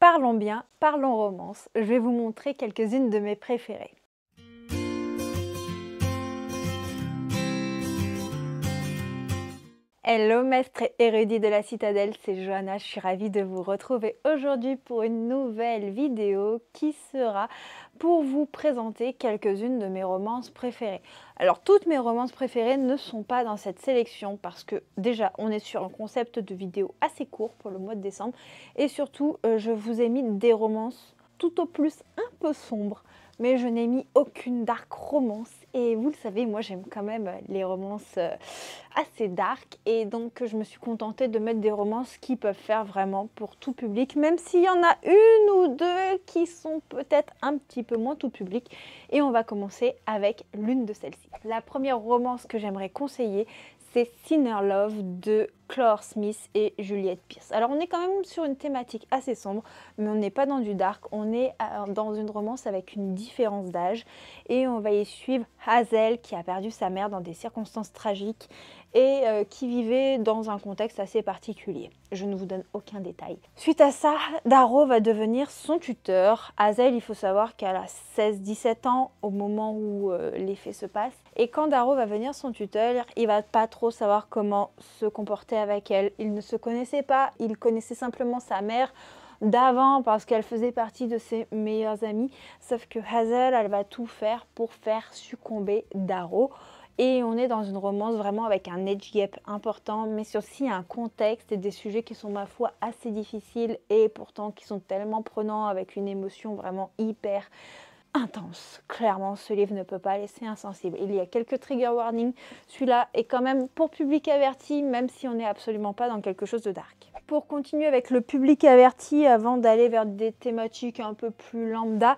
Parlons bien, parlons romance. Je vais vous montrer quelques-unes de mes préférées. Hello maître et érudit de la citadelle, c'est Johanna, je suis ravie de vous retrouver aujourd'hui pour une nouvelle vidéo qui sera pour vous présenter quelques-unes de mes romances préférées. Alors toutes mes romances préférées ne sont pas dans cette sélection parce que déjà on est sur un concept de vidéo assez court pour le mois de décembre et surtout je vous ai mis des romances tout au plus un peu sombres. Mais je n'ai mis aucune dark romance et vous le savez, moi j'aime quand même les romances assez dark et donc je me suis contentée de mettre des romances qui peuvent faire vraiment pour tout public, même s'il y en a une ou deux qui sont peut-être un petit peu moins tout public. Et on va commencer avec l'une de celles-ci. La première romance que j'aimerais conseiller, c'est Sinner Love de Clore Smith et Juliette Pierce. Alors on est quand même sur une thématique assez sombre, mais on n'est pas dans du dark, on est dans une romance avec une différence d'âge et on va y suivre Hazel qui a perdu sa mère dans des circonstances tragiques et qui vivait dans un contexte assez particulier. Je ne vous donne aucun détail. Suite à ça, Darrow va devenir son tuteur. Hazel, il faut savoir qu'elle a 16-17 ans au moment où les faits se passent. Et quand Darrow va venir son tuteur, il va pas trop savoir comment se comporter avec elle. Il ne se connaissait pas, il connaissait simplement sa mère d'avant parce qu'elle faisait partie de ses meilleures amies. Sauf que Hazel, elle va tout faire pour faire succomber Darrow. Et on est dans une romance vraiment avec un age gap important, mais aussi un contexte et des sujets qui sont, ma foi, assez difficiles et pourtant qui sont tellement prenants avec une émotion vraiment hyper intense. Clairement, ce livre ne peut pas laisser insensible. Il y a quelques trigger warnings. Celui-là est quand même pour public averti, même si on n'est absolument pas dans quelque chose de dark. Pour continuer avec le public averti, avant d'aller vers des thématiques un peu plus lambda,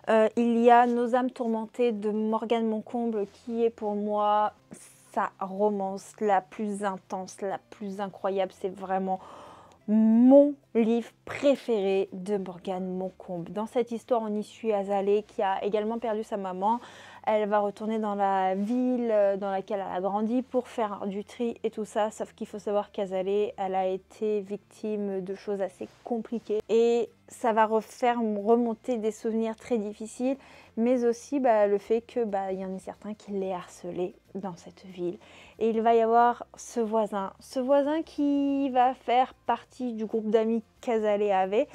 il y a Nos âmes tourmentées de Morgane Moncomble, qui est pour moi sa romance la plus intense, la plus incroyable. C'est vraiment mon livre préféré de Morgane Moncomble. Dans cette histoire, on y suit Azalée qui a également perdu sa maman. Elle va retourner dans la ville dans laquelle elle a grandi pour faire du tri et tout ça. Sauf qu'il faut savoir qu'Azalée, elle a été victime de choses assez compliquées. Et ça va refaire remonter des souvenirs très difficiles, mais aussi le fait que y en a certains qui l'aient harcelée dans cette ville. Et il va y avoir ce voisin qui va faire partie du groupe d'amis qu'Azalée avait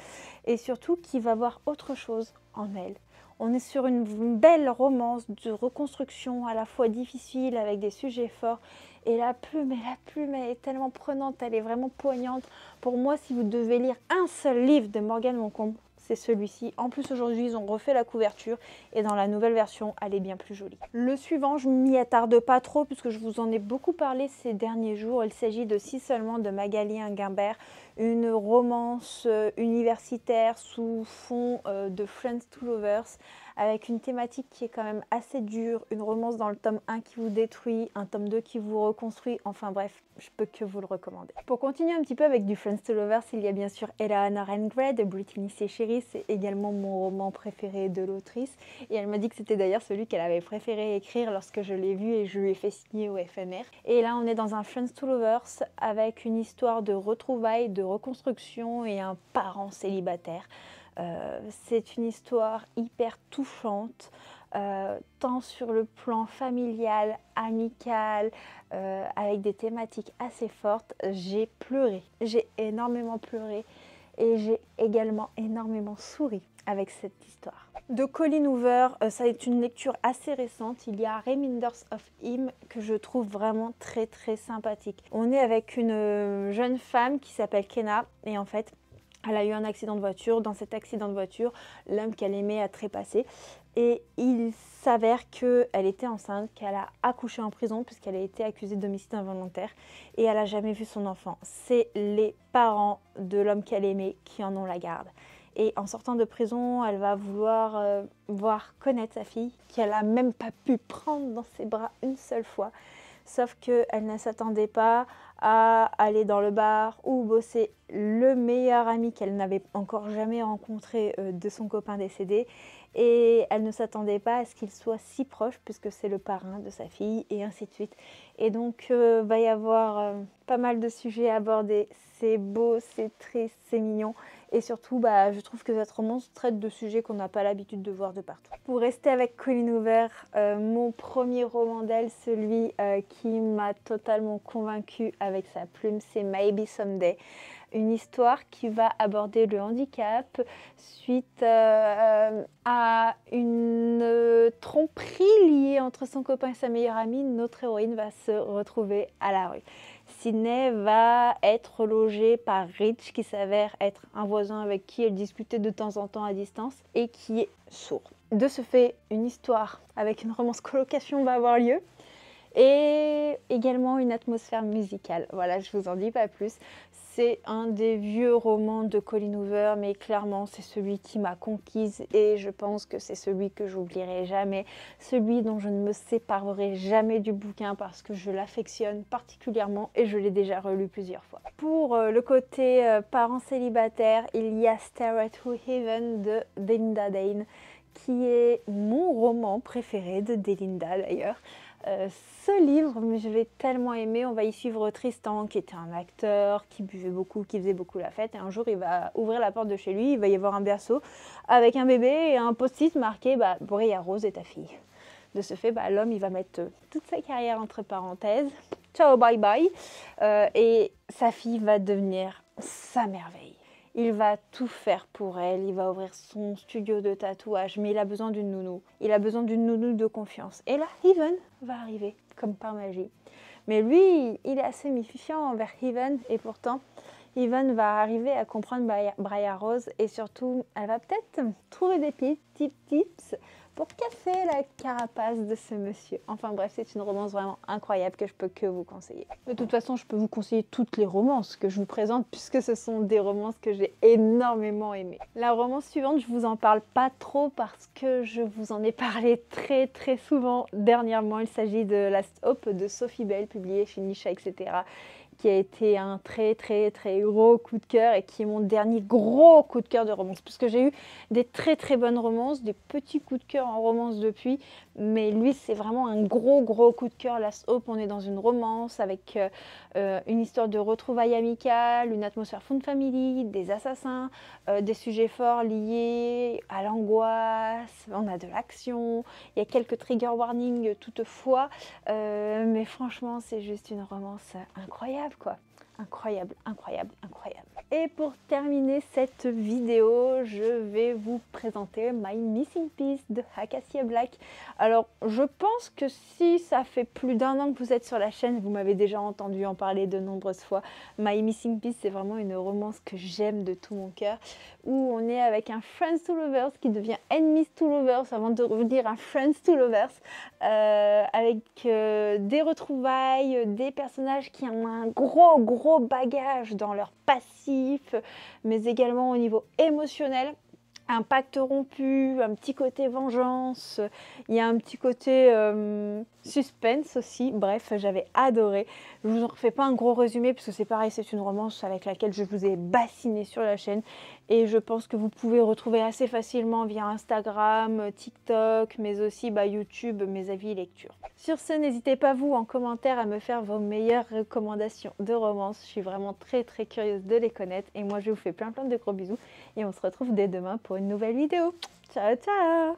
et surtout qui va voir autre chose en elle. On est sur une belle romance de reconstruction à la fois difficile avec des sujets forts et la plume elle est tellement prenante, elle est vraiment poignante. Pour moi, si vous devez lire un seul livre de Morgane Moncomble, c'est celui-ci. En plus, aujourd'hui, ils ont refait la couverture et dans la nouvelle version, elle est bien plus jolie. Le suivant, je m'y attarde pas trop puisque je vous en ai beaucoup parlé ces derniers jours. Il s'agit de Si seulement de Magali Guimbert, une romance universitaire sous fond de Friends to Lovers avec une thématique qui est quand même assez dure, une romance dans le tome 1 qui vous détruit, un tome 2 qui vous reconstruit, enfin bref, je peux que vous le recommander. Pour continuer un petit peu avec du Friends to Lovers, il y a bien sûr Eleanor and Gray de Brittany C. Sherry, c'est également mon roman préféré de l'autrice et elle m'a dit que c'était d'ailleurs celui qu'elle avait préféré écrire lorsque je l'ai vu et je lui ai fait signer au FMR. Et là on est dans un Friends to Lovers avec une histoire de retrouvailles, de reconstruction et un parent célibataire. C'est une histoire hyper touchante, tant sur le plan familial, amical, avec des thématiques assez fortes. J'ai pleuré, j'ai énormément pleuré et j'ai également énormément souri avec cette histoire. De Colleen Hoover, ça est une lecture assez récente. Il y a Reminders of Him que je trouve vraiment très très sympathique. On est avec une jeune femme qui s'appelle Kenna et en fait elle a eu un accident de voiture. Dans cet accident de voiture, l'homme qu'elle aimait a trépassé. Et il s'avère qu'elle était enceinte, qu'elle a accouché en prison puisqu'elle a été accusée d'homicide involontaire. Et elle n'a jamais vu son enfant. C'est les parents de l'homme qu'elle aimait qui en ont la garde. Et en sortant de prison, elle va vouloir voir connaître sa fille, qu'elle n'a même pas pu prendre dans ses bras une seule fois. Sauf qu'elle ne s'attendait pas à aller dans le bar ou bosser le meilleur ami qu'elle n'avait encore jamais rencontré de son copain décédé. Et elle ne s'attendait pas à ce qu'il soit si proche puisque c'est le parrain de sa fille et ainsi de suite. Et donc va y avoir pas mal de sujets à aborder. C'est beau, c'est triste, c'est mignon. Et surtout, je trouve que cette romance traite de sujets qu'on n'a pas l'habitude de voir de partout. Pour rester avec Colleen Hoover, mon premier roman d'elle, celui qui m'a totalement convaincue avec sa plume, c'est Maybe Someday. Une histoire qui va aborder le handicap suite à une tromperie liée entre son copain et sa meilleure amie. Notre héroïne va se retrouver à la rue. Sydney va être logée par Rich, qui s'avère être un voisin avec qui elle discutait de temps en temps à distance et qui est sourd. De ce fait, une histoire avec une romance colocation va avoir lieu. Et également une atmosphère musicale. Voilà, je vous en dis pas plus. C'est un des vieux romans de Colleen Hoover, mais clairement c'est celui qui m'a conquise et je pense que c'est celui que j'oublierai jamais, celui dont je ne me séparerai jamais du bouquin parce que je l'affectionne particulièrement et je l'ai déjà relu plusieurs fois. Pour le côté parents célibataires, il y a Stairway to Heaven de Delinda Dane, qui est mon roman préféré de Delinda d'ailleurs. Ce livre, mais je l'ai tellement aimé. On va y suivre Tristan, qui était un acteur, qui buvait beaucoup, qui faisait beaucoup la fête. Et un jour, il va ouvrir la porte de chez lui, il va y avoir un berceau avec un bébé et un post-it marqué Bria Rose est ta fille. De ce fait, l'homme, il va mettre toute sa carrière entre parenthèses. Ciao, bye bye. Et sa fille va devenir sa merveille. Il va tout faire pour elle, il va ouvrir son studio de tatouage, mais il a besoin d'une nounou. Il a besoin d'une nounou de confiance. Et là, Heaven va arriver, comme par magie. Mais lui, il est assez méfiant envers Heaven, et pourtant, Heaven va arriver à comprendre Bria Rose, et surtout, elle va peut-être trouver des petits tips pour casser la carapace de ce monsieur. Enfin bref, c'est une romance vraiment incroyable que je peux que vous conseiller. De toute façon, je peux vous conseiller toutes les romances que je vous présente puisque ce sont des romances que j'ai énormément aimées. La romance suivante, je vous en parle pas trop parce que je vous en ai parlé très souvent dernièrement. Il s'agit de Last Hope de Sophie Bell, publiée chez Nisha, etc., qui a été un très gros coup de cœur et qui est mon dernier gros coup de cœur de romance. Parce que j'ai eu des très bonnes romances, des petits coups de cœur en romance depuis, mais lui c'est vraiment un gros coup de cœur. Last Hope, on est dans une romance avec une histoire de retrouvailles amicales, une atmosphère found family, des assassins, des sujets forts liés à l'angoisse, on a de l'action, il y a quelques trigger warnings toutefois, mais franchement c'est juste une romance incroyable quoi. Incroyable. Et pour terminer cette vidéo, je vais vous présenter My Missing Piece de Acacia Black. Alors, je pense que si ça fait plus d'un an que vous êtes sur la chaîne, vous m'avez déjà entendu en parler de nombreuses fois. My Missing Piece, c'est vraiment une romance que j'aime de tout mon cœur, où on est avec un Friends to Lovers qui devient Enemies to Lovers avant de revenir un Friends to Lovers, avec des retrouvailles, des personnages qui ont un gros bagage dans leur passif, mais également au niveau émotionnel. Un pacte rompu, un petit côté vengeance, il y a un petit côté suspense aussi. Bref, j'avais adoré. Je vous en refais pas un gros résumé parce que c'est pareil, c'est une romance avec laquelle je vous ai bassiné sur la chaîne et je pense que vous pouvez retrouver assez facilement via Instagram, TikTok, mais aussi YouTube, mes avis et lectures. Sur ce, n'hésitez pas vous en commentaire à me faire vos meilleures recommandations de romances. Je suis vraiment très curieuse de les connaître et moi je vous fais plein de gros bisous et on se retrouve dès demain pour une nouvelle vidéo. Ciao